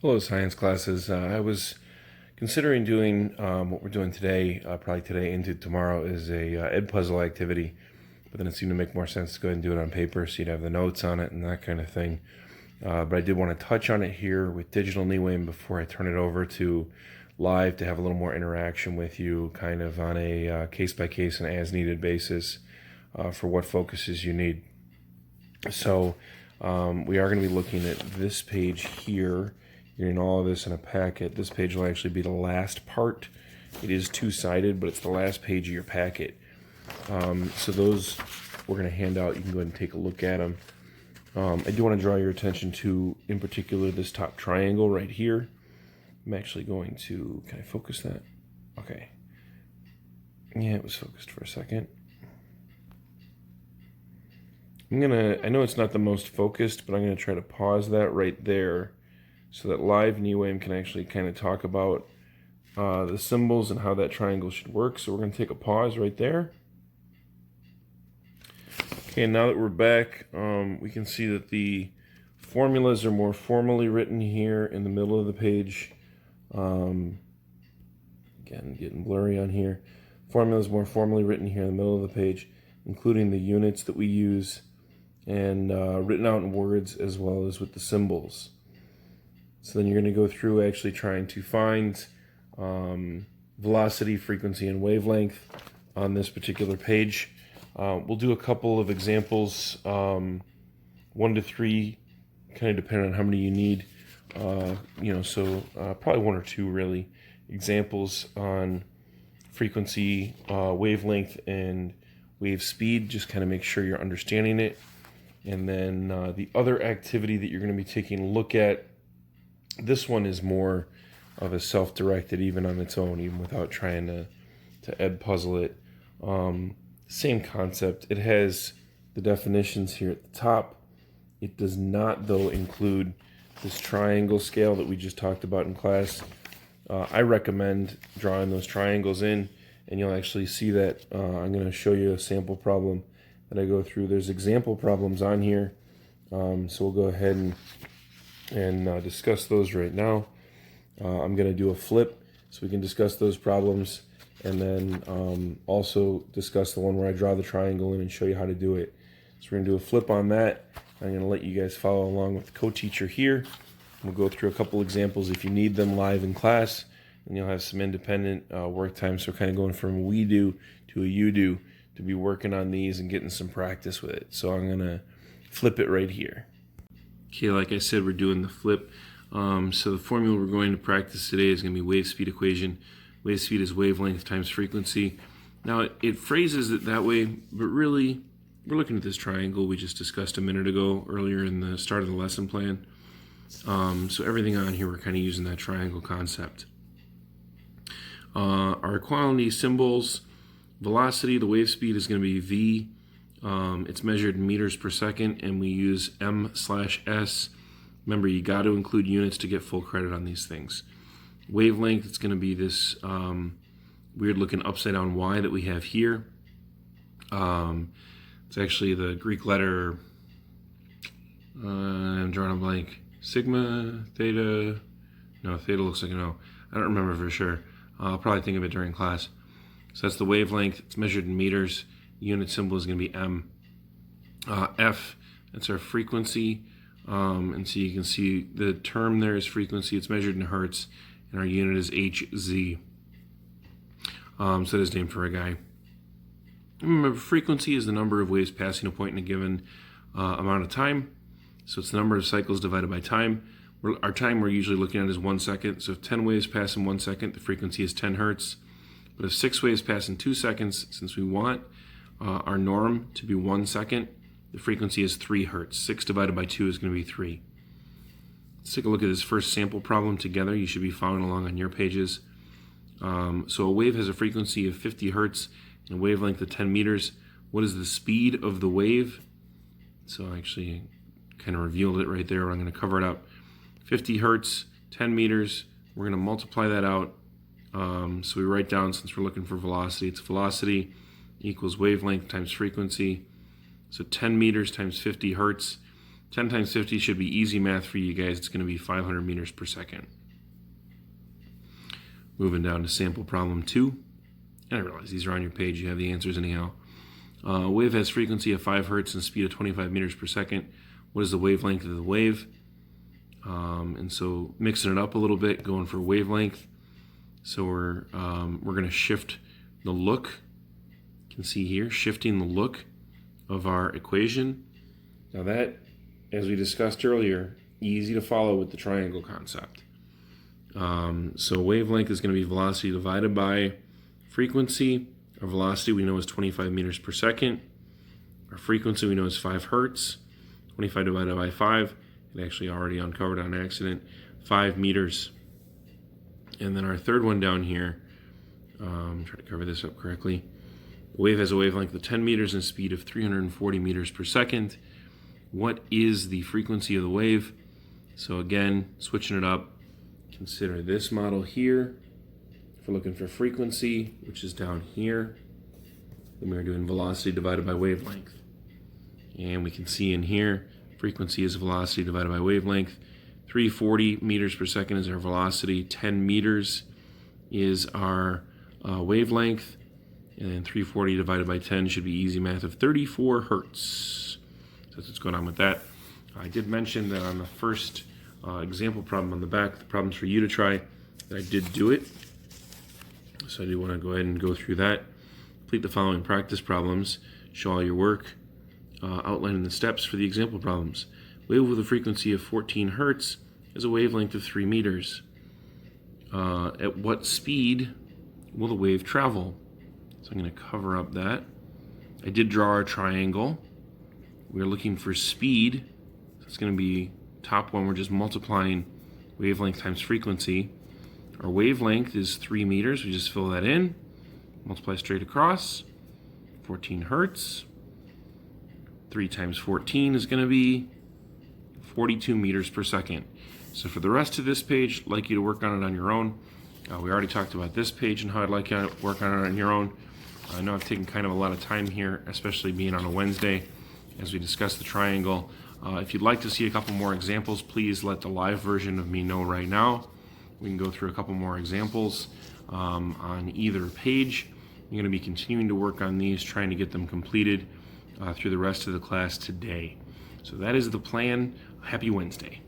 Hello, science classes. I was considering doing what we're doing today, probably today into tomorrow, is a Edpuzzle activity, but then it seemed to make more sense to go ahead and do it on paper so you'd have the notes on it and that kind of thing. But I did want to touch on it here with Digital Knee before I turn it over to live to have a little more interaction with you, kind of on a case-by-case and as-needed basis for what focuses you need. So we are going to be looking at this page here. You're getting all of this in a packet. This page will actually be the last part. It is two-sided, but it's the last page of your packet. So those we're going to hand out. You can go ahead and take a look at them. I do want to draw your attention to, in particular, this top triangle right here. I'm actually going to, can I focus that? Okay. Yeah, it was focused for a second. I know it's not the most focused, but I'm going to try to pause that right there so that live Knee can actually kind of talk about the symbols and how that triangle should work. So we're going to take a pause right there. Okay, now that we're back, we can see that the formulas are more formally written here in the middle of the page. Again, getting blurry on here. Formulas more formally written here in the middle of the page, including the units that we use and written out in words as well as with the symbols. So then you're going to go through actually trying to find velocity, frequency, and wavelength on this particular page. We'll do a couple of examples, 1 to 3, kind of depending on how many you need. Probably 1 or 2 really examples on frequency, wavelength, and wave speed. Just kind of make sure you're understanding it. And then the other activity that you're going to be taking a look at, this one is more of a self-directed, even on its own, even without trying to Edpuzzle it. Same concept. It has the definitions here at the top. It does not, though, include this triangle scale that we just talked about in class. I recommend drawing those triangles in, and you'll actually see that. I'm going to show you a sample problem that I go through. There's example problems on here, so we'll go ahead and discuss those right now. I'm going to do a flip so we can discuss those problems, and then also discuss the one where I draw the triangle in and show you how to do it. So we're going to do a flip on that. I'm going to let you guys follow along with the co-teacher here. We'll go through a couple examples if you need them live in class, and you'll have some independent work time. So kind of going from a we do to a you do to be working on these and getting some practice with it. So I'm going to flip it right here. Okay, like I said, we're doing the flip. So the formula we're going to practice today is going to be wave speed equation. Wave speed is wavelength times frequency. Now it phrases it that way, but really we're looking at this triangle we just discussed a minute ago earlier in the start of the lesson plan. So everything on here we're kind of using that triangle concept. Our equality symbols, velocity, the wave speed is going to be v. It's measured in meters per second, and we use m/s. Remember, you got to include units to get full credit on these things. Wavelength, it's going to be this weird looking upside down Y that we have here. It's actually the Greek letter, I'm drawing a blank, sigma, theta, no, theta looks like an O. I don't remember for sure. I'll probably think of it during class. So that's the wavelength. It's measured in meters. The unit symbol is going to be m. F, that's our frequency. And so you can see the term there is frequency. It's measured in hertz, and our unit is Hz. So that is named for a guy. Remember, frequency is the number of waves passing a point in a given amount of time. So it's the number of cycles divided by time. Our time we're usually looking at is 1 second. So if 10 waves pass in 1 second, the frequency is 10 hertz. But if 6 waves pass in 2 seconds, since we want our norm to be 1 second, the frequency is 3 hertz. 6 divided by 2 is going to be 3. Let's take a look at this first sample problem together. You should be following along on your pages. So a wave has a frequency of 50 hertz and a wavelength of 10 meters. What is the speed of the wave? So I actually kind of revealed it right there. I'm going to cover it up. 50 hertz, 10 meters. We're going to multiply that out. So we write down, since we're looking for velocity, it's velocity equals wavelength times frequency. So 10 meters times 50 hertz 10 times 50 should be easy math for you guys. It's going to be 500 meters per second. Moving down to sample problem 2. And I realize these are on your page. You have the answers anyhow. Wave has frequency of 5 hertz and speed of 25 meters per second. What is the wavelength of the wave? And so mixing it up a little bit, going for wavelength. So we're going to shift the look. You can see here, shifting the look of our equation. Now that, as we discussed earlier, easy to follow with the triangle concept. So wavelength is going to be velocity divided by frequency. Our velocity we know is 25 meters per second. Our frequency we know is 5 hertz. 25 divided by 5, it actually already uncovered on accident, 5 meters. And then our third one down here, try to cover this up correctly. The wave has a wavelength of 10 meters and speed of 340 meters per second. What is the frequency of the wave? So again, switching it up, consider this model here. If we're looking for frequency, which is down here, then we're doing velocity divided by wavelength. And we can see in here, frequency is velocity divided by wavelength. 340 meters per second is our velocity. 10 meters is our wavelength. And then 340 divided by 10 should be easy math of 34 hertz. So that's what's going on with that. I did mention that on the first example problem on the back, the problem's for you to try, that I did do it. So I do want to go ahead and go through that. Complete the following practice problems. Show all your work. Outlining the steps for the example problems. Wave with a frequency of 14 hertz is a wavelength of 3 meters. At what speed will the wave travel? So I'm going to cover up that. I did draw our triangle. We're looking for speed. So it's going to be top one. We're just multiplying wavelength times frequency. Our wavelength is 3 meters. We just fill that in. Multiply straight across. 14 hertz. 3 times 14 is going to be 42 meters per second. So for the rest of this page, I'd like you to work on it on your own. We already talked about this page and how I'd like you to work on it on your own. I know I've taken kind of a lot of time here, especially being on a Wednesday, as we discuss the triangle. If you'd like to see a couple more examples, please let the live version of me know right now. We can go through a couple more examples on either page. I'm going to be continuing to work on these, trying to get them completed through the rest of the class today. So that is the plan. Happy Wednesday.